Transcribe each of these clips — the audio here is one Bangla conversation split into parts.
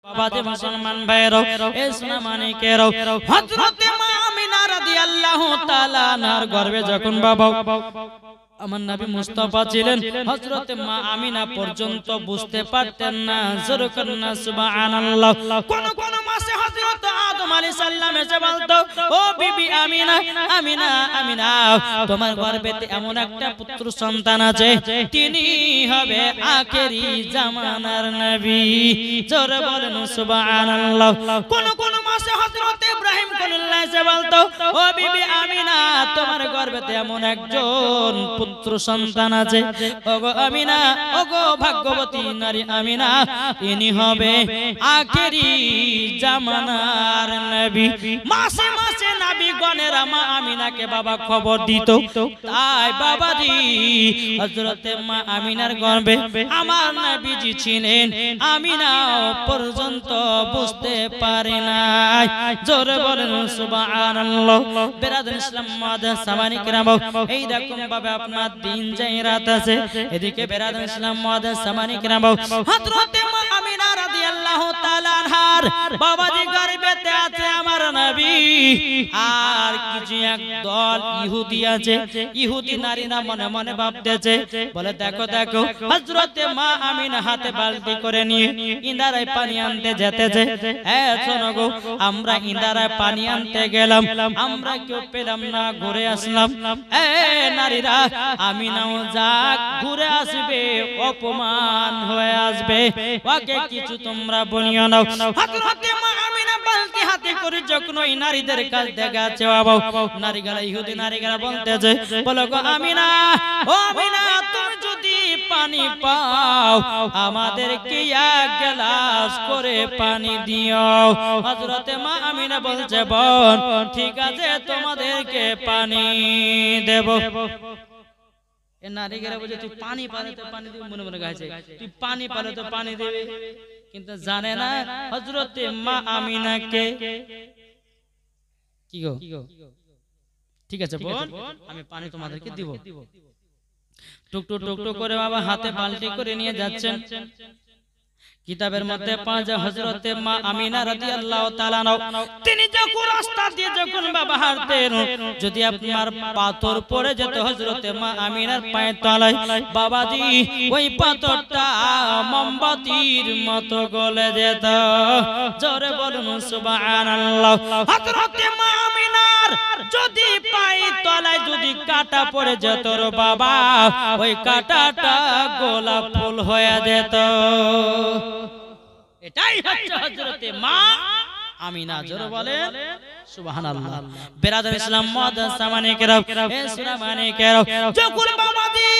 বাবাজি মুসলমান ভাইরাও ইসলাম মানিকেরাও হযরত মা আমিনা রাদিয়াল্লাহু তাআলা আনহার গর্ভে যখন বাবা আমার নবী মুস্তাফা ছিলেন হযরত মা আমিনা পর্যন্ত বুঝতে পারতেন না জোরে করুন না সুবহানাল্লাহ কোন কোন মাসে হযরত আদম আলাইহিস সালাম এসে বলতো ও বিবি আমিনা আমিনা আমিনা তোমার গর্ভেতে এমন একটা পুত্র সন্তান আছে তিনি হবে আখেরি জামানার নবী জোরে বলেন সুবহানাল্লাহ কোন কোন মাসে হযরত ইব্রাহিম খলিলুল্লাহ এসে বলতো ও বিবি আমিনা তোমার গর্ভেতে এমন একজন পুত্র সন্তান আছে ওগো আমিনা ওগো ভাগ্যবতী নারী আমিনা ইনি হবে আখেরি জামানার নবী মাসে মাসে নবীগণের মা আমিনাকে বাবা খবর দিত তাই বাবাজি হযরত মা আমিনার গর্ভে আমার নবীজি ছিলেন আমিনা পর্যন্ত বুঝতে পারে না জোরে বলেন সুবহানাল্লাহ বিরাদর ইসলাম মুআদ্দাস সামানি کرام এই রকম ভাবে আপনার দিন যায় রাত আছে এদিকে বিরাদর ইসলাম মুআদ্দাস সামানি کرام হযরত মা আমিনা রাদিয়াল্লাহু তাআলা আনহার বাবাজি গর্ভেতে আছে আমার নবী আর কিছু এক দল ইহুদি আছে ইহুদি নারীরা মনে মনে ভাবতেছে বলে দেখো দেখো হযরত মা আমিনা হাতে বালতি করে নিয়ে ইন্দারায় পানি আনতে যেতেছে শোনো গো আমরা ইন্দারায় পানি আনতে গেলাম আমরা কেউ পেলাম না ঘুরে আসলাম নারীরা আমিনাও যাক ঘুরে আসবে অপমান হয়ে আসবে ওকে কিছু তোমরা বলিও না হযরত মা আমিনা বালতি হাতে করে যখন ওই নারীদের কাছে দেখাচ্ছে বাবা নারীরা ইহুদি নারীরা বলতেছে বলো গো আমিনা ও আমিনা তুমি যদি পানি পাও আমাদেরকে এক গ্লাস করে পানি দিও হযরত মা আমিনা বলছে বোন ঠিক আছে তোমাদেরকে পানি দেব এ নারীরা বলে তুই পানি পালে তো পানি দিবি মনে মনে গাইছে তুই পানি পালে তো পানি দিবি কিন্তু জানে না হযরত মা আমিনাকে কি গো ঠিক আছে বোন আমি পানি তোমাদেরকে দিব টুকটুক টুকটুক করে বাবা হাতে বালতি করে নিয়ে যাচ্ছেন কিতাবের মধ্যে পাঁচ হযরত মা আমিনা রাদিয়াল্লাহু তাআলা তিনি যখন রাস্তা দিয়ে যখন বাবা হাঁটতেন যদি আপনার পাথর পড়ে যেত হযরত মা আমিনার পায়ের তলায় বাবাজি ওই পাথরটা মোমবাতির মতো গলে যেত জোরে বলুন সুবহানাল্লাহ হযরত মা আমিনার যদি পায়ের তলায় যদি কাঁটা পড়ে যেত রে বাবা ওই কাঁটাটা গোলাপ ফুল হয়ে যেত এটাই হচ্ছে হযরত মা আমিনা জোরে বলেন সুবহানাল্লাহ বিরাদর ইসলাম মুআদ্দাস সামানি کرام এ সুরামানি کرام যখন বাবাজি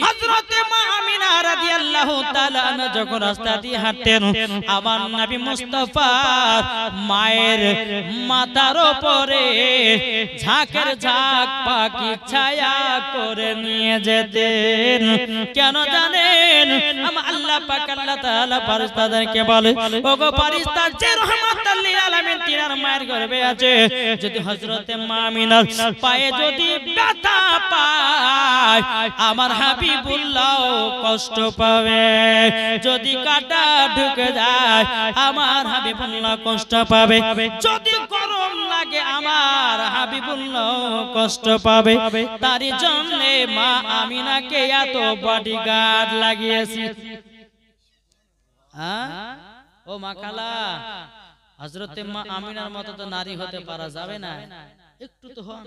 হযরত মা আমিনা রাদিয়াল্লাহু তাআলা আনহা যখন রাস্তা দিয়ে হাঁটতেন আমার নবী মুস্তাফা মায়ের মাথার উপরে ঝাঁকের ঝাঁক পাখি ছায়া করে নিয়ে যেতেন কেন জানেন আমার আল্লাহ পাক আল্লাহ তাআলা ফেরেশতাদেরকে বলে ওগো ফেরেশতা যে রহমাতুল লিল আলামিন তিনার মায়ের গর্ভে আছে যদি হযরত মা আমিনার পায়ে যদি ব্যথা পায় আমার হাবিবুল্লাহ কষ্ট পাবে যদি কাঁটা ঢুকে যায় আমার হাবিবুল্লাহ কষ্ট পাবে যদি গরম লাগে আমার হাবিবুল্লাহ কষ্ট পাবে তারই জন্য মা আমিনাকে এত বডিগার্ড লাগিয়েছি ও মা খালা হযরত মা আমিনার মতো তো নারী হতে পারা যাবে না একটু তো হন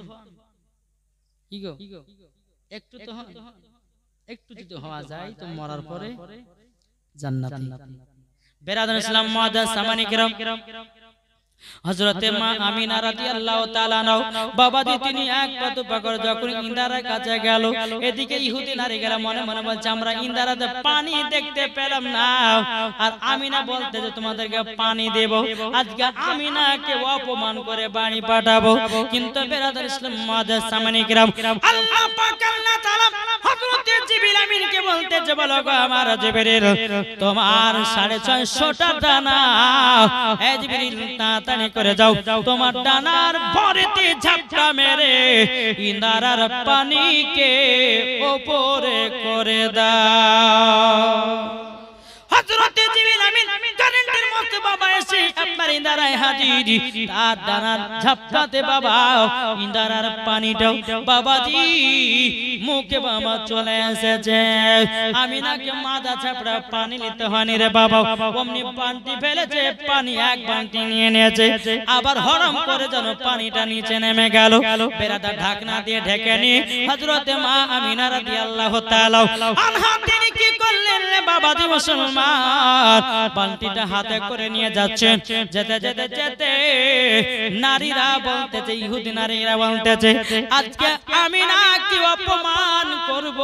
কি গো একটু তো হন একটু যদি হওয়া যায় তো মরার পরে জান্নাতি বিরাদর ইসলাম মুআদ্দাস সামানি کرام হযরত মা আমিনা রাদিয়াল্লাহু তাআলা আনহা বাবাজি তিনি এক পা দুপা করে যখন ইন্দারার কাছে গেল এদিকে ইহুদি নারীরা মনে মনে বলছে আমরা ইন্দারাতে পানি দেখতে পেলাম না আর আমিনা বলতে যে তোমাদেরকে পানি দেব আজকে আমিনাকে অপমান করে বাড়ি পাঠাবো কিন্তু বিরাদর ইসলাম মুআদ্দাস সামানি کرام আল্লাহ পাক আল্লাহ তাআলা হযরত জিবরিল আমিনকে বলতে যে বলো গো আমার জিবরিল তোমার 650টা ডানা এ জিবরিল তাড়াতাড়ি করে যাও তোমার ডানার ভরেতে ঝাপটা মেরে ইন্দারার পানিকে উপরে করে দাও হযরত জিবরিল আমিন কারেন্টের মতো বাবা এসে আপনার ইন্দারায় হাজির তার ডানার ঝাপটাতে বাবা ইন্দারার পানিটাও বাবাজি মুখে বাবা চলে এসেছে আমিনাকে মাথা চাপড়া পানি নিতে হয়নি রে বাবা অমনি পানি ফেলেছে পানি এক বালতি নিয়ে নিয়েছে আবার হরম করে যেন পানিটা নিচে নেমে গেল বেড়াটা ঢাকনা দিয়ে ঢেকে নিয়ে হযরতে মা আমিনা রাদিয়াল্লাহু তাআলা আনহা তিনি কি করলেন রে বাবাজি মুসলমান বালতিটা হাতে করে নিয়ে যাচ্ছেন যেতে যেতে যেতে নারীরা বলতেছে ইহুদি নারীরা বলতেছে আজকে আমিনা কি অপমান করব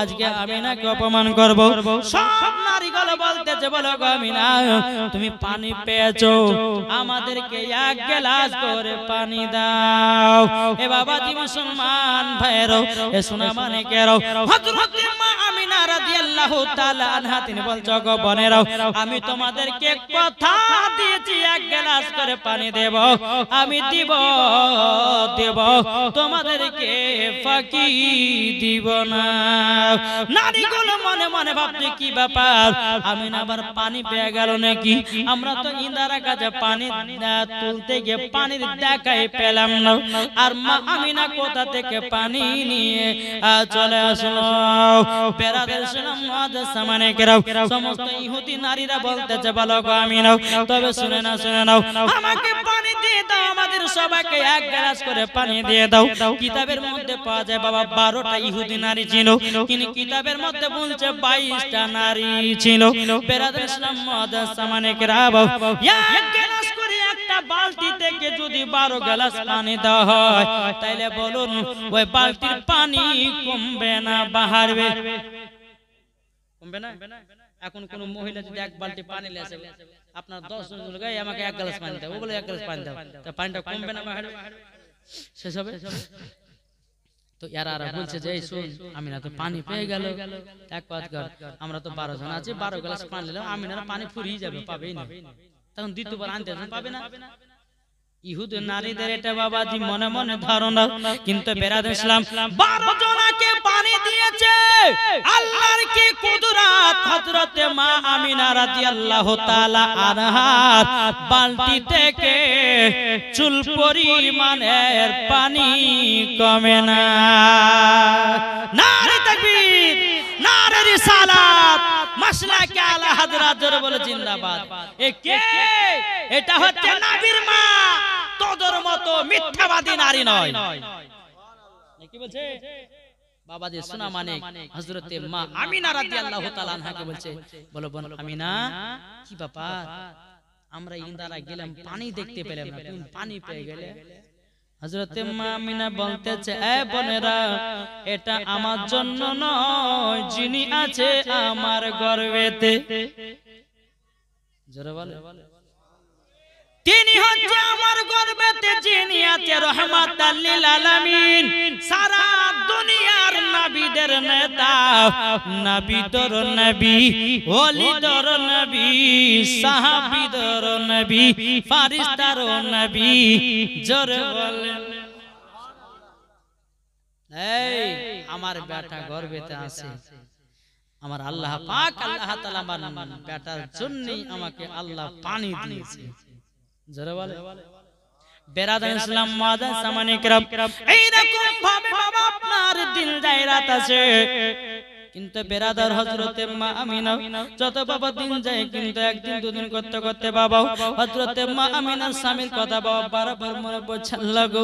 আজকে আমিনাকে অপমান করব সব নারীগুলো বলতেছে বলো গো আমিনা তুমি পানি পেয়েছো আমাদেরকে এক গ্লাস করে পানি দাও এ বাবাজি মুসলমান ভাইরো এ সোনা মানিকেরো হযরত মা আমিনা রাদিয়াল্লাহু তাআলা আনহা তিনি বলছো গো বোনেরাও আমি তোমাদেরকে কথা দিয়েছি এক গ্লাস করে পানি দেব আমি দিব তোমাদেরকে ফাঁকি দিব না নারীগুলো মনে মনে ভাবছে কি ব্যাপার আমিনা আবার পানি পেয়ে গেল নাকি আমরা তো ইন্দারা কাছে পানি তুলতে গিয়ে পানির দেখাই পেলাম না আর মা আমিনা কোথা থেকে পানি নিয়ে চলে আসলো বেরাদের শুনলাম মুআজ্জাজ সামানে কেরাও সমস্ত ইহুদি নারীরা বলতেছে বলো গো আমিনা তবে শুনে নাও আমাকে পানি দিয়ে দাও আমাদের সবাইকে এক গ্লাস করে পানি দিয়ে দাও কিতাবের মধ্যে পাওয়া যায় বাবা 12টা ইহুদি নারী ছিল কিন্তু কিতাবের মধ্যে বলছে 22টা নারী ছিল বেরাদের ইসলাম মুআজ্জাজ সামানে কেরাও এক গ্লাস করে একটা বালতি থেকে যদি 12 গ্লাস পানি দেওয়া হয় তাইলে বলুন ওই বালতির পানি কমবে না বাড়বে কমবে না এখন কোন মহিলা যদি এক বালতি পানি নিয়ে আসে আপনার 10 জন লোক আমাকে এক গ্লাস পানি দাও ও বলে এক গ্লাস পানি দাও তা পানিটা কমবে না বাড়বে শেষ হবে তো ইয়ারা বলছে যে শুন আমিনা তো পানি পেয়ে গেল এক কাজ কর আমরা তো 12 জন আছি 12 গ্লাস পানি নিলাম আমিনার পানি ফুরিয়ে যাবে পাবেই না তখন দ্বিতীয়বার আনতে পাবে না ইহুদি নারীদের এটা বাবাজি মনে মনে ধারণা কিন্তু বেরাদ ইসলাম 12 জনকে পানি দিয়েছে আল্লাহর কি কুদরত হযরতে মা আমিনা রাদিয়াল্লাহু তাআলা আনহার বালতি থেকে চুল পরিমাণের পানি কমে না নারে তাকবীর নারে রিসালাত মাসলাকে আলা হযরত জোরে বলে জিন্দাবাদ এ কে এটা হচ্ছে নবীর মা তোদের মতো মিথ্যাবাদী নারী নয় কি বলছে বাবাজি শোনা মানে হযরতে মা আমিনা রাদিয়াল্লাহু তাআলা আনহাকে বলছে বলো বোন আমিনা কি ব্যাপার আমরা ইন্দারা গেলাম পানি দেখতে পেলাম না তুমি পানি পেয়ে গেলে হযরতে মা আমিনা বলতেছে এ বোনেরা এটা আমার জন্য নয় যিনি আছে আমার গর্ভেতে জোরে বলে তিনি হচ্ছে আমার গর্ভেতে যিনি আছে রহমাতাল লিল আলামিন সারা দুনিয়ার নবীদের নেতা নবীদের নবী ওলিদের নবী সাহাবীদের নবী ফেরেশতার নবী জোরে বলেন এই আমার বেটা গর্ভেতে আছে আমার আল্লাহ পাক আল্লাহ তাআলা আমার বেটার জন্যই আমাকে আল্লাহ পানি দিয়েছে জোরে বলে বেরাদার ইসলাম মুআজ্জাজ সামানে কিরাম এই রকম ভাবে বাবা আপনার দিন যায় রাত আছে কিন্তু বেরাদার হযরতে মা আমিনা যত বাবা দিন যায় কিন্তু একদিন দুদিন করতে করতে বাবা হযরতে মা আমিনার স্বামীর কথা বাবা বারবার মনে পড়ছে লাগো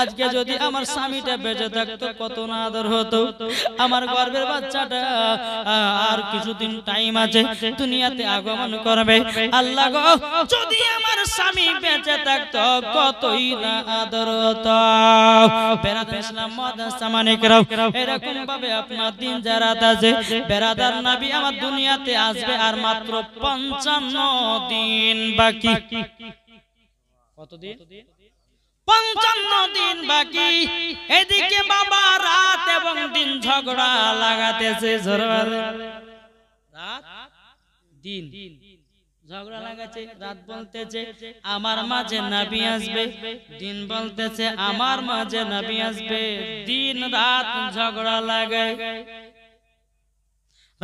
আজকে যদি আমার স্বামীটা বেঁচে থাকতো কত না আদর হতো আমার গর্ভের বাচ্চাটা আর কিছুদিন টাইম আছে দুনিয়াতে আগমন করবে আল্লাহ গো যদি আমার স্বামী বেঁচে থাকতো কতই না আদর হতো বেরাদার ইসলাম মুআজ্জাজ সামানে কিরাম এরকম ভাবে আপনার দিন যারা বেরাদার নবী আমার দুনিয়াতে আসবে আর মাত্র 55 দিন বাকি কতদিন 55 দিন বাকি এদিকে বাবা রাত এবং দিন ঝগড়া লাগাতেছে রাত দিন ঝগড়া লাগাচ্ছে রাত বলতেছে আমার মাঝে নবী আসবে দিন বলতেছে আমার মাঝে নবী আসবে দিন রাত ঝগড়া লাগায়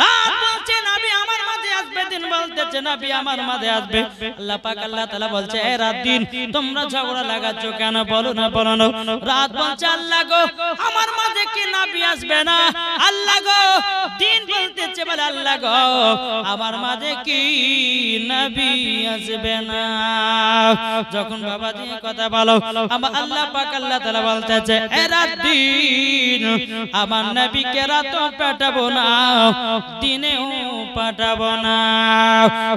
রাত বলছে নবী আমার মাঝে আসবে, দিন বলতেছে নবী আমার মাঝে আসবে। আল্লাহ পাক আল্লাহ তাআলা বলছে এ রাত দিন তোমরা ঝগড়া লাগাচ্ছ কেন, বলো না বলো না। রাত বলছে আল্লাহ গো আমার মাঝে কি নবী আসবে না? আল্লাহ গো দিন বলতেছে বলে আল্লাহ গো আমার মাঝে কি নবী আসবে না? যখন বাবা দিয়ে কথা বলো আমার আল্লাহ পাক আল্লাহ তাআলা বলতেছে এ রাত দিন আমার নবীকে রাত পাঠাবো না, দিনেও পাঠাবো না।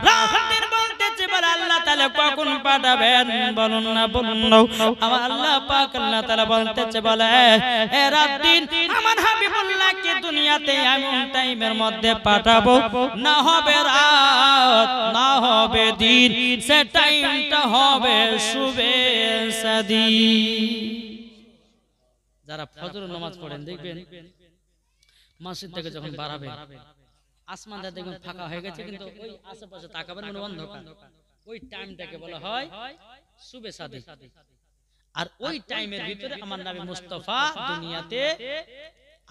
রাত দিন বলতেছে বলে আল্লাহ তাআলা কখন পাঠাবেন বলুন না বলুন না। আমার আল্লাহ পাক আল্লাহ তাআলা বলতেছে বলে এ রাত দিন আমার হাবিবুল্লাহকে দুনিয়াতে এমন টাইমের মধ্যে পাঠাবো না হবে রাত না হবে দিন, সে টাইমটা হবে সুবে সাদি। যারা ফজর নামাজ পড়েন দেখবেন মসজিদ থেকে যখন বাড়াবেন আসমানটা দেখবেন ফাঁকা হয়ে গেছে, কিন্তু ওই আশেপাশে তাকাবেন মানে অন্ধকার, ওই টাইমটাকে বলা হয় সুবে সাদি। আর ওই টাইমের ভিতরে আমার নবী মুস্তাফা দুনিয়াতে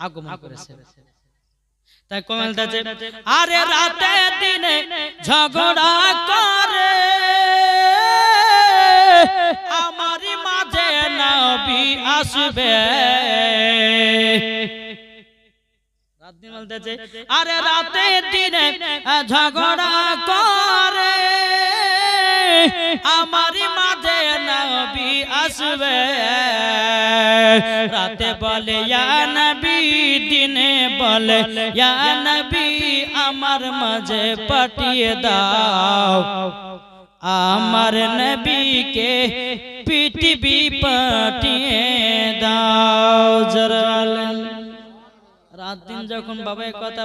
আগমন করেছে। তাই কমেলটাছে আরে রাতে দিনে ঝগড়া করে আমারই মাঝে নবী আসবে। রাত দিন বলতেছে আরে রাতে দিনে ঝগড়া করে আমারই মাঝে নবী আসবে। রাতে বলে ইয়া নবী, দিনে বলে ইয়া নবী আমার মাঝে পাঠিয়ে দাও আমার নবীকে পৃথিবী পাঠিয়ে দাও। জরালেন রাত দিন যখন বাবা কথা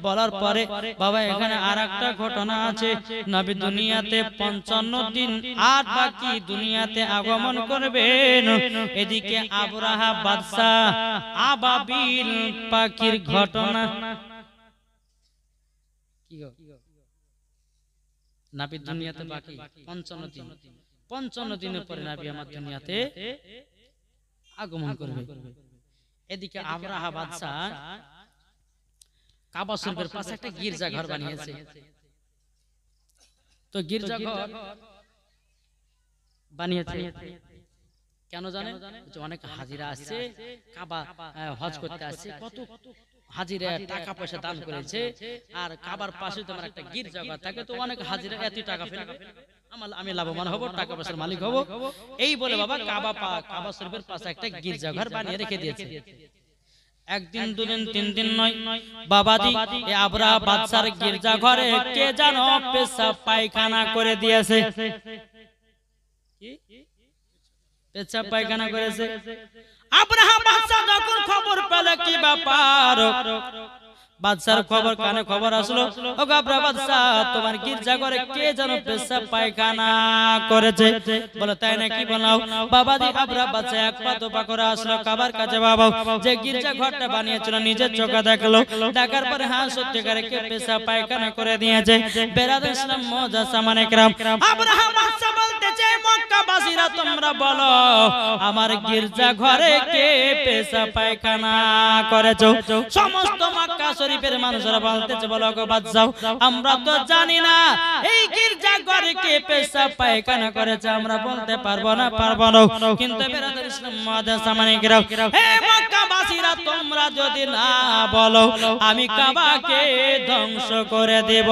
বলার পরে বাবা এখানে আরেকটা ঘটনা আছে। নবী দুনিয়াতে 55 দিন আর বাকি দুনিয়াতে আগমন করবেন। এদিকে আবরাহা বাদশা আবাবিল পাখির ঘটনা কি গো, নবী দুনিয়াতে বাকি 55 দিন, 55 দিনের পরে নবী আমার দুনিয়াতে আগমন করবে। এদিকে আবরাহা বাদশা কাবা শরীফের পাশে একটা গির্জা ঘর বানিয়েছে। তো গির্জা ঘর বানিয়েছে কেন জানেন? অনেক হাজিরা আসছে, কাবা হজ করতে আসছে, কত হাজিরা টাকা পয়সা দান করেছে। আর কাবার পাশে তোমার একটা গির্জা ঘর থাকে, তো অনেক হাজিরা এত টাকা ফেলবে, আমি লাভবান হব, টাকা পয়সার মালিক হব, এই বলে বাবা কাবা শরীফের পাশে একটা গির্জা ঘর বানিয়ে রেখে দিয়েছে। একদিন দুদিন তিন দিন নয় বাবাজি এই আবরাহা বাদশার গির্জা ঘরে কে জানো পেশাব পায়খানা করে দিয়েছে। পেশাব পায়খানা করেছে। আবরাহা বাদশা যখন খবর পেল কি ব্যাপার, বাদশার খবর কানে খবর আসলো, ও আবরাহা বাদশা তোমার গির্জা ঘরে কে যেন পেশাব পায়খানা করেছে। বলে তাই নাকি? বলাও বাবাজি। আবরাহা বাদশা এক পা দুপা করে আসলো কাবার কাছে। বাবা যে গির্জা ঘরটা বানিয়েছিল নিজের চোখে দেখলো, দেখার পরে হ্যাঁ সত্যিকারে কে পেশাব পায়খানা করে দিয়েছে। বেরাদর ইসলাম মুআজ্জাজ সামানে کرام, আবরাহা বাদশা বলতেছে মক্কাবাসীরা তোমরা বলো আমার গির্জা ঘরে কে পেশাব পায়খানা করেছো? সমস্ত মক্কা শরীফের মানুষরা বলতেছে বলো গো বাদশা আমরা তো জানি না এই গির্জা ঘরে কে পেশাব পায়খানা করেছে, আমরা বলতে পারবো না। কিন্তু বেরাদর ইসলাম মুআজ্জাজ সামানে کرام, হে মক্কাবাসীরা তোমরা যদি না বলো আমি কাবাকে ধ্বংস করে দেব।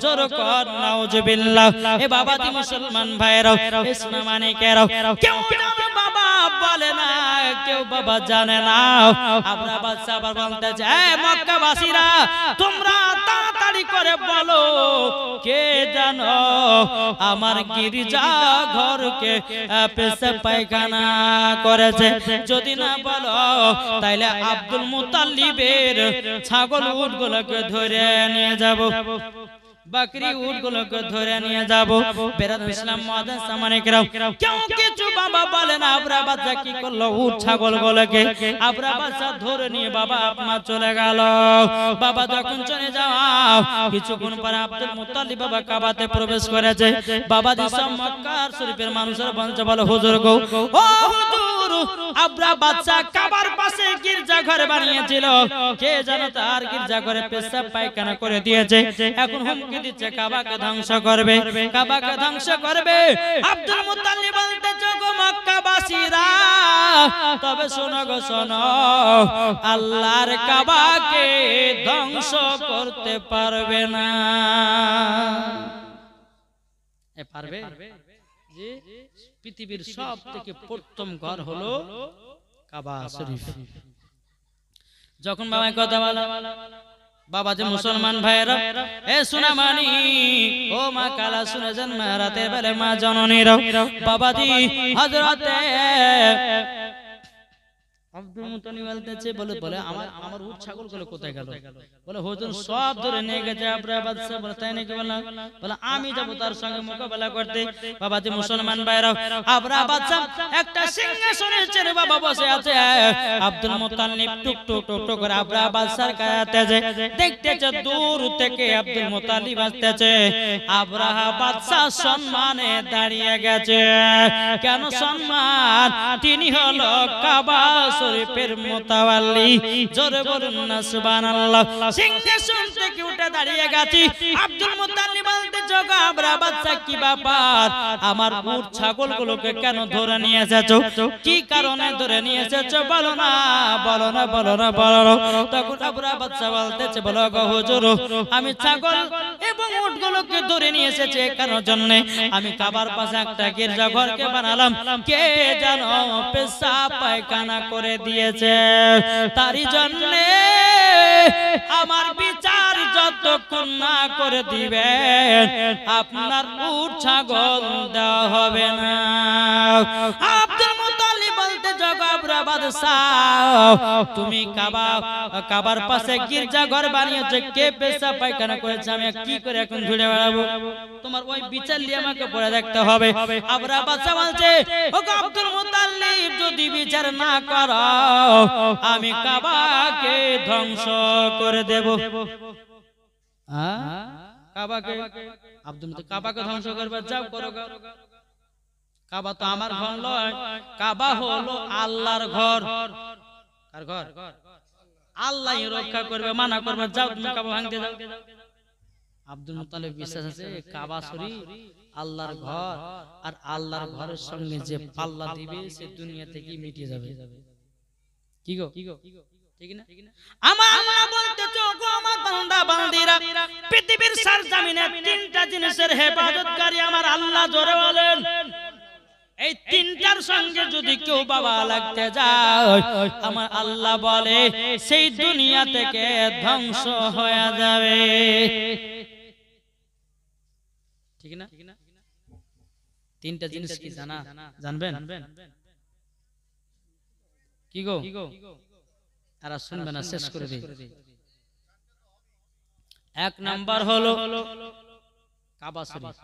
জোর কর নাউজুবিল্লাহ। এ বাবাজি মুসলমান ভাইরা ইসলাম মানে কেরাও কেউ জানে বাবা বলে না, কেউ বাবা জানে না। আবরাহা বাদশা আবার বলতে যায় মক্কাবাসীরা তোমরা তাড়াতাড়ি করে বলো কে জানো আমার গির্জা ঘরকে পেশাব পায়খানা করেছে। যদি না বলো তাইলে আব্দুল মুত্তালিবের ছাগল উটগুলোকে ধরে নিয়ে যাব, बकरी उठ गुलो को धोरे निये जाबो। बेरादर इस्लाम मुआज्जाज सामने करम क्यों কিছু বাবা বলেন আবরাহা বাদশা কি করলো উট ছাগল গুলোকে আবরাহা বাদশা ধরে নিয়ে বাবা আপনার চলে গেল। বাবা যখন চলে যাও কিছুক্ষণ পরে আব্দুল মুত্তালিব বাবা কাবাতে প্রবেশ করেছে। বাবা দিশা মক্কা শরীফের মানুষের বলছে বলে হুজুর গো ও হুজুর হুজুর আব্রা বাদশা কাবার পাশে গির্জা ঘর বানিয়েছিল, কে জানো তার গির্জা ঘরে পেশাব পায়খানা করে দিয়েছে, এখন হুমকি দিচ্ছে কাবাকে ধ্বংস করবে, কাবাকে ধ্বংস করবে। আব্দুল মুত্তালিব বলতেছে গো মক্কাবাসীরা, তবে শোনো গো শোনো, আল্লাহর কাবাকে ধ্বংস করতে পারবে না। এ পারবে? জি, পৃথিবীর সব থেকে প্রথম ঘর হলো কাবা শরীফ। যখন বাবা কথা বলা, বাবা যে মুসলমান ভাইরা এ সুনামানি ও মা কালা শুনেছেন, মা রাতের বেলা মা জননীরাও বাবাজি হযরতে আব্দুল মুত্তালিব বলতেছে, বলে আমার উট ছাগলগুলো কোথায় গেল? বলে হুজুর সব ধরে নিয়ে গেছে আব্রা বাদশা। বলে তাই নাকি? বলে আমি যাব তার সঙ্গে মোকাবেলা করতে। বাবাজি মুসলমান ভাইরা, আব্রা বাদশা একটা সিংহাসনে চেনে বাবা বসে আছে, আব্দুল মুত্তালিব টুক টুক টুক টুক করে আব্রা বাদশার কাছে দেখতেছে, দূর থেকে আব্দুল মুত্তালিব আসতেছে, আব্রা বাদশা সম্মানে দাঁড়িয়ে গেছে। কেন সম্মান? তিনি হলো কাবা শরীফের মুতাওয়াল্লি। জোরে বলুন না সুবহানাল্লাহ। সিংহাসন থেকে উঠে দাঁড়িয়ে গেছি, আব্দুল মুত্তালিব বলতে, জগা আব্রা বাদশা কি ব্যাপার? আমার উট ছাগলগুলোকে কেন ধরে নিয়ে এসেছো? কি কারণে ধরে নিয়ে এসেছো? বলো না, বলো না, বলো না, বলো না। তখন আব্রা বাদশা বলতেছে, বলো গো হুজুর, আমি ছাগল এবং উটগুলোকে ধরে নিয়ে এসেছি কারণ জন্য আমি কাবার পাশে একটা গির্জা ঘরকে বানালাম, কে জানো পেশাব পায়খানা করে দিয়েছে, তারই জন্য আমার বিচার যতক্ষণ না করে দিবেন আপনার উট ছাগল দেওয়া হবে না। আব্দুল মুত্তালিব বলতে, জগাবরা বাদশা তুমি কাবার পাশে গির্জা ঘর বানিয়েছে, কে পেশাব পায়খানা করেছে, আমি কি করে এখন ঘুরে বেড়াবো? তোমার ওই বিচার নিয়ে আমাকে পড়ে দেখতে হবে। আব্রা বাদশা বলছে, ও আব্দুল মুত্তালিব, যদি বিচার না করো আমি কাবাকে ধ্বংস করে দেব। কাবাকে আব্দুল মুত্তালিব কাবাকে ধ্বংস করবে, যাও করো। কাবা তো আমার ঘর নয়, কাবা হলো আল্লাহর ঘর। কার ঘর? আল্লাহই রক্ষা করবে, মানা করবে, যাও তুমি কাবা ভাঙতে যাও। আব্দুল মুত্তালিব বিশ্বাস আছে কাবা শরীফ আল্লাহর ঘর, আর আল্লাহর ঘরের সঙ্গে যে পাল্লা দিবে সে দুনিয়া থেকে মিটিয়ে যাবে। কি গো ঠিক না? আমার আল্লাহ বলতেছে, গো আমার বান্দা বান্দিরা, পৃথিবীর সরজমিনে তিনটা জিনিসের হেফাজতকারী আমার আল্লাহ। জোরে বলেন, এই তিনটার সঙ্গে যদি কেউ বাবা লাগতে যায়, আমার আল্লাহ বলে সেই দুনিয়া থেকে ধ্বংস হয়ে যাবে। ঠিক না? তিনটা জিনিস কি জানবেন? কি গো? আর শুনবে না, শেষ করে দিই। এক নাম্বার হলো কাবা শরীফ।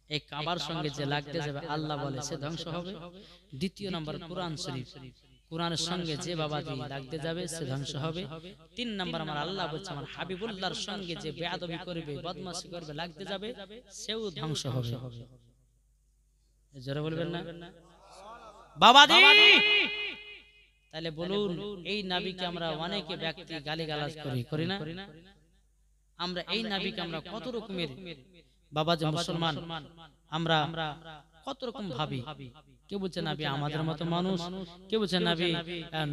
এই কাবার সঙ্গে যে লাগতে যাবে আল্লাহ বলে সে ধ্বংস হবে। দ্বিতীয় নাম্বার কোরআন শরীফ, কোরআনের সঙ্গে যে বাবাজি লাগতে যাবে সে ধ্বংস হবে। তিন নাম্বার আমার আল্লাহ বলছে, আমার হাবিবুল্লাহর সঙ্গে যে বেয়াদবি করবে, বদমাশি করবে, লাগতে যাবে সেও ধ্বংস হবে। জোরে বলবেন না বাবাজি? তাহলে বলুন, এই নবীকে আমরা অনেকে ব্যক্তি গালিগালাজ করি না? আমরা এই নবীকে আমরা কত রকমের বাবাজি মুসলমান আমরা কত রকম ভাবি। কেউ বলছে নবী আমাদের মতো মানুষ, কেউ বলছে নবী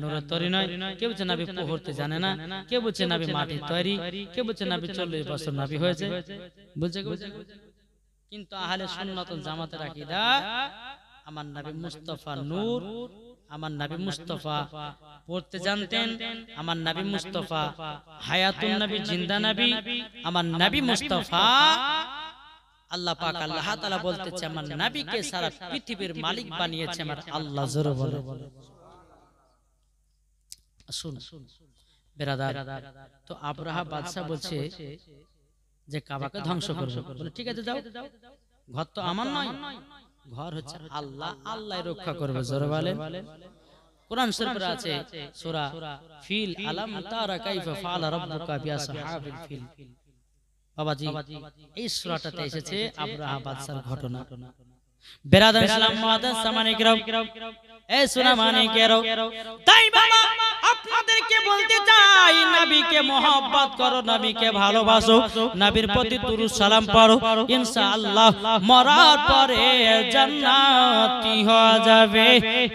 নূরের তৈরি নয়, কেউ বলছে নবী পড়তে জানে না, কেউ বলছে নবী মাটির তৈরি, কেউ বলছে নবী 40 বছর নবী হয়েছে, বলছে। কিন্তু আহলে সুন্নাত ওয়াল জামাতের আকীদা, আমার নবী মুস্তাফা নূর, আমার নবী মুস্তাফা পড়তে জানতেন, আমার নবী মুস্তাফা হায়াতুন নবী, জিন্দা নবী, আমার নবী মুস্তাফা আল্লাহ পাক আল্লাহ তাআলা বলতেছে আমার নবীকে সারা পৃথিবীর মালিক বানিয়েছে আমার আল্লাহ। জোরে বলে শুন বেরাদার। তো আব্রাহা বাদশা বলছে যে কাবাকে ধ্বংস করবে। বলে ঠিক আছে যাও, ঘর তো আমার নয়, ঘর হচ্ছে আল্লাহ, আল্লাহ রক্ষা করবে। জোরে বলেন। কোরআন শরীফে আছে সূরা ফিল, আলাম তারা কাইফা ফাআলা রাব্বুকা বিআসহাবিল ফিল। বাবাজি এই সূরাটাতে এসেছে আব্রাহা বাদশার ঘটনা। বেরাদার ইসলাম মুআদ্দাস সামানে কিরাম, এই সোনা মানিকেরও তাই বাবা আপনাদেরকে বলতে চাই নবীকে মহব্বত করো, নবীকে ভালোবাসো, নবীর প্রতি দুরূদ সালাম পড়ো, ইনশাআল্লাহ মরার পরে জান্নাতি হয়ে যাবে।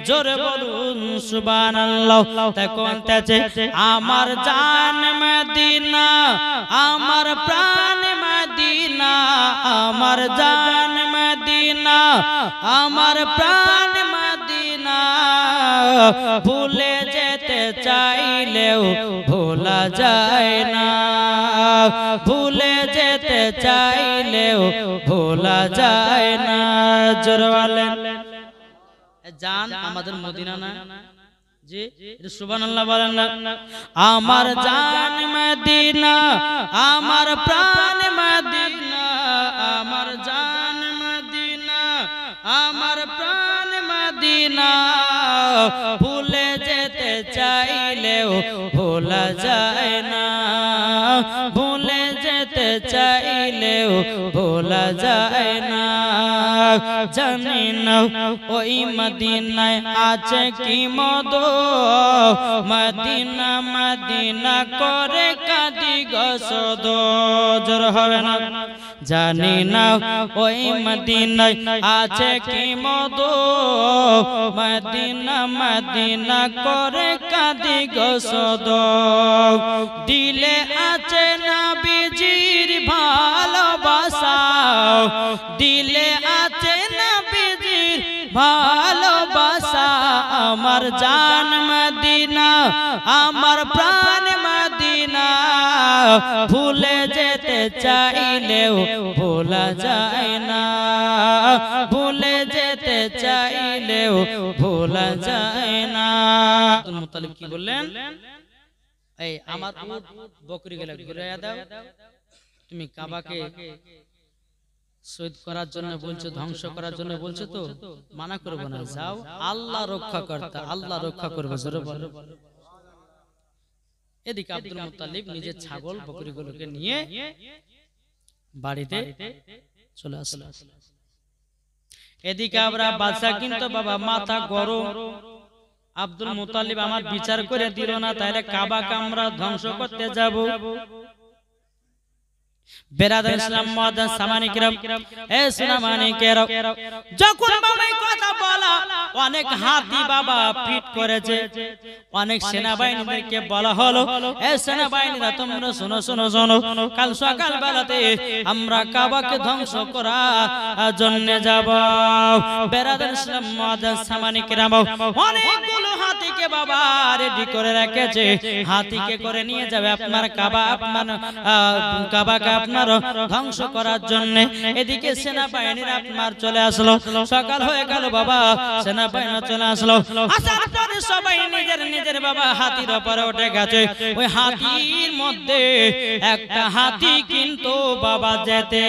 জোরে বলুন সুবহানাল্লাহ। তাই কোনটাছে আমার জান মদিনা, আমার প্রাণ মদিনা, আমার জান মদিনা, আমার প্রাণ মদিনা, ভুলে যেতে চাইলেও ভোলা যায় না, ভুলে যেতে চাইলেও ভোলা যায় না। জোরে বলেন জান আমাদের মদিনা না জি, সুবহানাল্লাহ বলেন না। আমার জান মদিনা, আমার প্রাণ মদিনা, আমার জান মদিনা, আমার প্রাণ মদিনা, ভুলে যেতে চাইলেও ভোলা যায় না, ভুলে যেতে চাইলেও ভোলা যায় না। জানি না ওই মদিনায় আছে কি মধু, মদিনা মদিনা করে কাঁদি গো শুধু। জোর হবে না। জানি না ওই মদিনায় আছে কি মধু, মদিনা মদিনা করে কাঁদি গো শুধু। দিলে আছে নবীজির ভালোবাসা, দিলে আছে নবীজির ভালোবাসা, আমার জান মদিনা, আমার প্রাণ মদিনা, ভুলে যেতে চাইলেও ভোলা যায় না, ভুলে যেতে চাইলেও ভোলা যায় না। আব্দুল মুত্তালিব কি বললেন? এই আমার উট বকরি গেলে ঘুরাইয়া দাও, তুমি কাবাকে শহীদ করার জন্য বলছো, ধ্বংস করার জন্য বলছো, তো মানা করবো না, যাও, আল্লাহ রক্ষা করতে, আল্লাহ রক্ষা করবে। জোরে বলো। এদিকে আব্দুল মুত্তালিব নিজের ছাগল বকরিগুলোকে নিয়ে বাড়িতে চলে আসলো। এদিকে আমরা বাদশা কিন্তু বাবা মাথা গরম, আব্দুল মুত্তালিব আমার বিচার করে দিল না, তাহলে কাবাকে আমরা ধ্বংস করতে যাব। বেরাদার ইসলাম মুআদ্দাস সামানি কিরাম, এ সোনা মানিকেরা, যখন বাবা কথা বলা, অনেক হাতি বাবা পিট করেছে, অনেক সেনাবাহিনীদেরকে বলা হলো, এ সেনাবাহিনীরা তোমরা শোনো শোনো শোনো, কাল সকাল বেলাতে আমরা কাবাকে ধ্বংস করার জন্য যাব। বেরাদার ইসলাম মুআদ্দাস সামানি কিরাম, অনেকগুলো হাতিকে বাবা রেডি করে রেখেছে, হাতিকে করে নিয়ে যাবে আপনার কাবা, আপনার কাবাকে আপনার ধ্বংস করার জন্য। এদিকে সেনাবাহিনীরা আপনার চলে আসলো, সকাল হয়ে গেল বাবা, সেনাবাহিনী চলে আসলো, আসার পরে সবাই নিজের নিজের বাবা হাতির উপরে উঠে গেছে। ওই হাতির মধ্যে একটা হাতি কিন্তু বাবা যেতে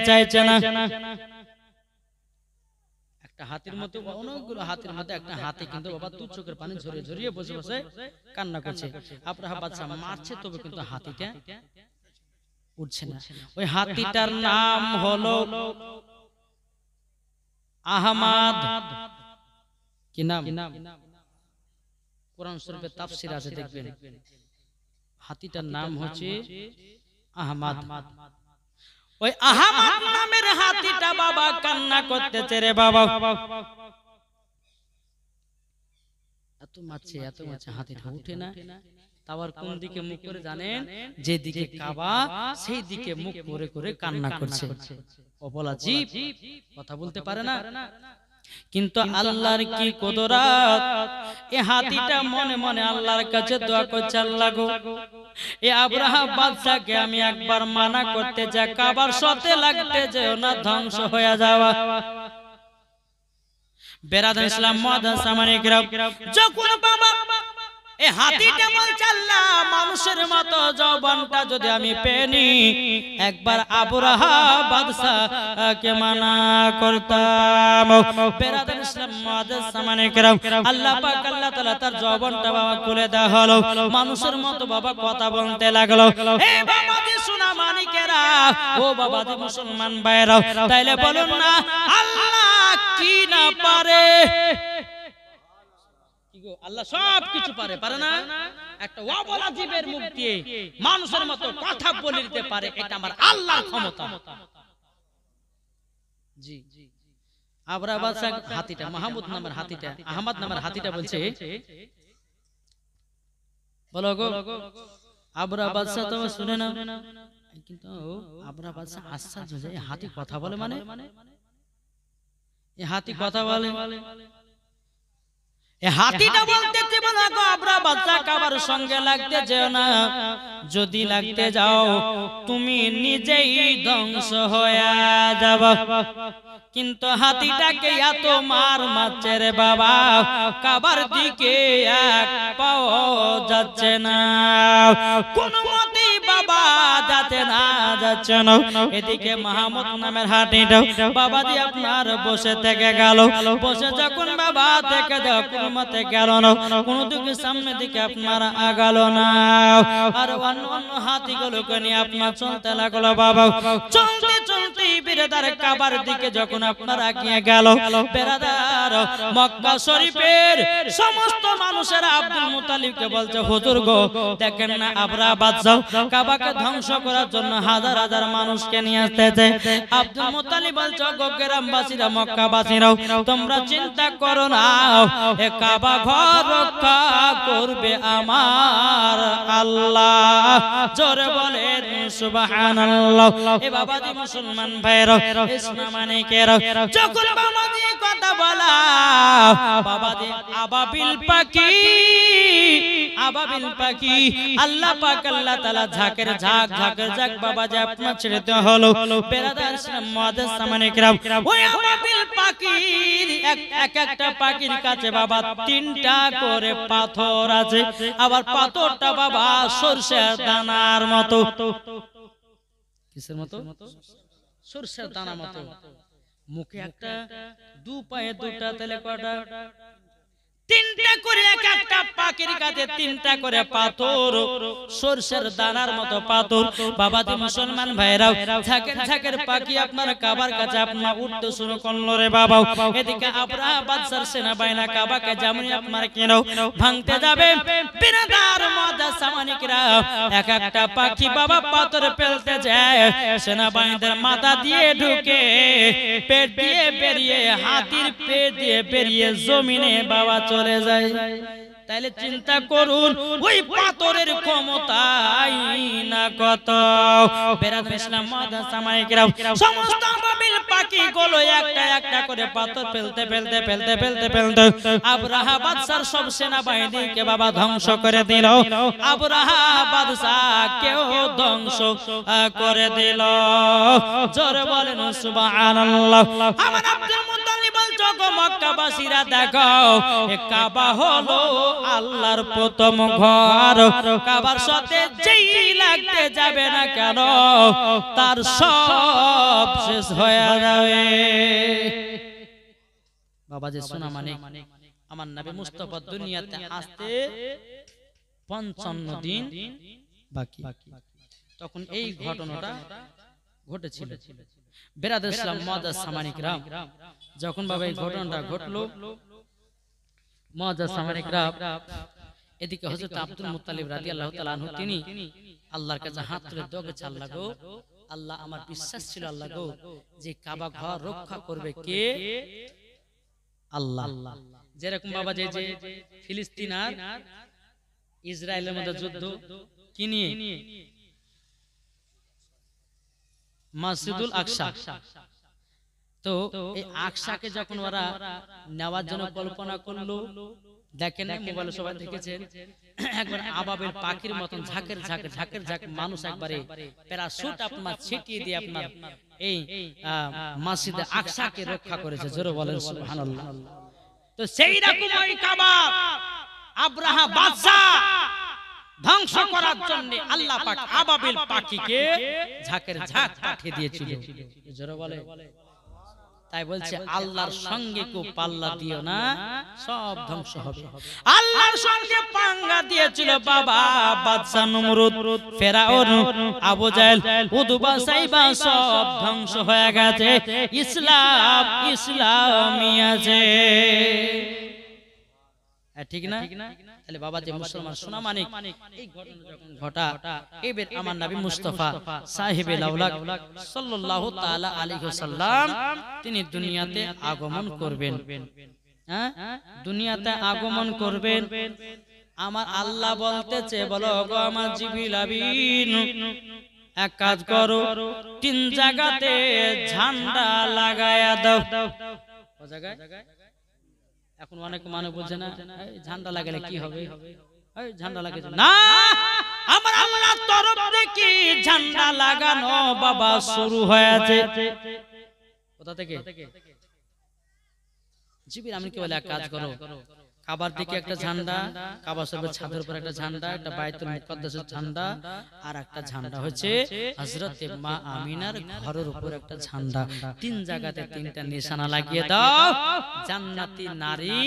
চাইছে না। একটা হাতির মধ্যে অনেকগুলো হাতির মধ্যে একটা হাতি কিন্তু বাবা দু চোখের পানি ঝরিয়ে ঝরিয়ে বসে বসে কান্না করছে। আব্রাহা বাদশা মারছে, তবে কিন্তু হাতিটা উঠছে না। ওই হাতিটার নাম হলো আহমদ। কি নাম? কোরআন শরীফে তাফসীর আছে, দেখবেন হাতিটার নাম হচ্ছে আহমদ। ওই আহমদ নামের হাতিটা বাবা কান্না করতেছে রে বাবা, এত মারছে এত মারছে, হাতিটা উঠে না। তাওয়ার কোন দিকে মুখ করে জানেন? যে দিকে কাবা সেই দিকে মুখ করে করে কান্না করছে। অবলা জীব, কথা বলতে পারে না, কিন্তু আল্লাহর কি কুদরত, এই হাতিটা মনে মনে আল্লাহর কাছে দোয়া করছে, আল্লাহ গো, এই আব্রাহা বাদশাকে আমি একবার মানা করতে যা, কাবার সাথে লাগতে যেও না, ধ্বংস হয়ে যাওয়া। বেরাদার ইসলাম মুআদ্দাস সামানি কিরাম, যখন বাবা এই হাতিটা বলছে, আল্লাহ মানুষের মতো যৌবনটা যদি আমি পেনি, একবার আব্রাহা বাদশাকে মানা করতাম। বেরাদার ইসলাম মুআদ্দাস সামানি কিরাম, আল্লাহ পাক আল্লাহ তাআলা তার যৌবনটা বাবা খুলে দেওয়া হলো, মানুষের মতো বাবা কথা বলতে লাগলো। এ বাবা দি সোনা মানিকেরা, ও বাবা দি মুসলমান ভাইরা, তাইলে বলুন না আল্লাহ কি না পারে? আল্লাহ সব কিছু পারে, পারে না? একটা অবলা জীবের মুখ দিয়ে মানুষের মতো কথা বলে দিতে পারে, এটা আমার আল্লাহর ক্ষমতা। জি, আবরা বাদশা হাতিটা, মাহমুদ নামের হাতিটা, আহমদ নামের হাতিটা বলছে, বলো গো আবরা বাদশা, তুমি শুনে নাও। কিন্তু আবরা বাদশা আশ্চর্য যে হাতি কথা বলে, মানে এই হাতি কথা বলে। হাতিটা বলতেছে, বলো গো আবরা বাদশা, কাবার সঙ্গে লাগতে যেও না, যদি লাগতে যাও তুমি নিজেই ধ্বংস হয়ে যাবে। কিন্তু হাতিটাকে এত মার মারছে রে বাবা, কাবার দিকে এক পাও যাচ্ছে না, কোন মতেই বাবা যাচ্ছে না, যাচ্ছে না। এদিকে মাহমুদ নামের হাতিটা বাবাজি আপনার বসে থেকে গেল, বসে যখন বাবা থেকে যাও কোন মতে গেল না, কোন দিকে সামনের দিকে আপনার আগালো না। আর অন্য অন্য হাতিগুলোকে নিয়ে আপনার চলতে লাগলো বাবা। চলতে চলতে বিরাদার কাবার দিকে যখন আপনার আগিয়ে গেল, বিরাদার মক্কা শরীফের সমস্ত মানুষেরা আব্দুল মুতালিবকে বলছে, হুজুর গো দেখেন না আবরা বাদশা কাবাকে ধ্বংস করার জন্য হাজার হাজার মানুষকে নিয়ে আসতেছে। আব্দুল মুতালিব বলছে, গো গ্রামবাসীরা, মক্কাবাসীরাও তোমরা চিন্তা করো না, এ কাবা ঘর রক্ষা করবে আমার আল্লাহ। জোরে বলেন সুবহানাল্লাহ। এ বাবাজি মুসলমান ভাইরা, ইসলামানিকেরা, যখন বাবাজি কথা বলা, বাবাজি আবাবিল পাখি, আবাবিল পাখি আল্লাহ পাক আল্লাহ তাআলা ঝাঁকের ঝাঁক, ঝাঁকের ঝাঁক বাবাজি আপনার ছেড়েতে হলো। বেরাদার ইসলাম মুআজ্জাজ সামানিকরাম, ওই আবাবিল পাখির এক একটা পাখির কাছে বাবা তিনটা করে পাথর আছে, আবার পাথরটা বাবা সরষের দানার মতো। কিসের মতো? সরষের দানার মতো। মুখে একটা, দু পায়ে দুটা, তাহলে কয়টা? তিনটা করে এক একটা পাখির কাছে তিনটা করে পাথর, সরষের দানার মতো পাথর। বাবাজি মুসলমান ভাইরাও, ঝাঁকের ঝাঁকের পাখি আপনার কাবার কাছে আপনার উঠতে শুরু করলো রে বাবা। এদিকে আবরাহা বাদশার সেনাবাহিনী কাবাকে যেমন আপনার কেন ভাঙতে যাবে, বিরাদার মুআজ্জাজ সামানিকরা এক একটা পাখি বাবা পাথর ফেলতে যায়, সেনাবাহিনীদের মাথা দিয়ে ঢুকে, পেট দিয়ে বেরিয়ে, হাতির পেট দিয়ে বেরিয়ে জমিনে বাবা চলে যায়। তাইলে চিন্তা করুন ওই পাথরের ক্ষমতাই না কত। বেরাদার ইসলাম মুআজ্জাজ সামানিকরা, সমস্ত আবাবিল পাখিগুলো একটা একটা করে পাথর ফেলতে ফেলতে ফেলতে ফেলতে ফেলতে আবরাহা বাদশার সব সেনাবাহিনীকে বাবা ধ্বংস করে দিল। আবরাহা বাদশাকেও ধ্বংস করে দিল। জোরে বলেন সুবহানাল্লাহ। আমার আব্দুল মুত্তালিব বলছো, গো মক্কাবাসীরা দেখো, এ কাবা হলো আল্লাহর প্রথম ঘর, কাবার সাথে যেই লাগতে যাবে না কেন তার সব শেষ হয়ে যাবে। বাবা যে শোনা মানে, আমার নবী মুস্তাফা দুনিয়াতে আসতে 55 দিন বাকি, তখন এই ঘটনাটা ঘটেছিল। বেরাদার ইসলাম মুআজ্জাজ সামানিকরা, যখন বাবা এই ঘটনাটা ঘটলো, মুআজ্জাজ সামানিকরা, এদিকে হযরত আব্দুল মুত্তালিব রাদিয়াল্লাহু তাআলা আনহু তিনি আল্লাহর কাছে হাত তুলে দোয়া করেছে, আল্লাহ গো, আল্লাহ আমার বিশ্বাস ছিল আল্লাহ গো যে কাবা ঘর রক্ষা করবে কে? আল্লাহ। যেরকম বাবা যে ফিলিস্তিন আর ইসরায়েলের মধ্যে যুদ্ধ কি নিয়ে? মসজিদুল আকসা। তো এই আকসাকে যখন ওরা নেওয়ার জন্য কল্পনা করলো, দেখেন না মোবাইলে সবাই দেখেছেন, একবার আবাবিল পাখির মতন ঝাঁকের ঝাঁক, ঝাঁকের ঝাঁক মানুষ একবারে প্যারাশুট আপনার ছিটিয়ে দিয়ে আপনার এই মসজিদে আকসাকে রক্ষা করেছে। জোরে বলেন সুবহানাল্লাহ। তো সেই রকম ওই কাবা আবরাহা বাদশা ধ্বংস করার জন্য আল্লাহ পাক আবাবিল পাখিকে ঝাঁকের ঝাঁক পাঠিয়ে দিয়েছিল। জোরে বলে। তাই বলছে আল্লাহর সঙ্গে কেউ পাল্লা দিও না, সব ধ্বংস হবে। আল্লাহর সঙ্গে পাঙ্গা দিয়েছিল বাবা বাদশা নমরুদ, ফেরাউন, আবু জাহেল, উতবা, সাইবা, সব ধ্বংস হয়ে গেছে। ইসলাম ইসলামই আছে। ঠিক না? তাহলে বাবা যে মুসলমান সোনা মানিক, এই ঘটনা যখন ঘটা, এবার আমার নবী মুস্তাফা সাহেবে লাউলাক সাল্লাল্লাহু তাআলা আলাইহি ওয়াসাল্লাম তিনি দুনিয়াতে আগমন করবেন। হ্যাঁ, দুনিয়াতে আগমন করবেন। আমার আল্লাহ বলতেছে, বলো গো আমার জিবরিল আমিন, এক কাজ করো, 3 জায়গাতে ঝান্ডা লাগায়া দাও। ও জায়গায় এখন অনেক মানুষ বলছে না, এই ঝান্ডা লাগালে কি হবে, এই ঝান্ডা লাগাতে না, আমার আল্লাহর তরফ থেকে ঝান্ডা লাগানো বাবা শুরু হয়েছে। কোথা থেকে? জিবরিল আমিন কে বলে এক কাজ করো, কাবার দিকে একটা ঝান্ডা, কাবা শরীফের ছাদের উপর একটা ঝান্ডা, একটা বাইতুল মুকাদ্দাসের ঝান্ডা, আর একটা ঝান্ডা হচ্ছে হযরতে মা আমিনার ঘরের উপর একটা ঝান্ডা। 3 জায়গাতে 3টা নিশানা লাগিয়ে দাও, জান্নাতি নারী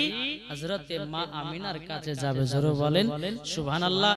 হযরতে মা আমিনার কাছে যাবে। জোরে বলেন সুবহানাল্লাহ।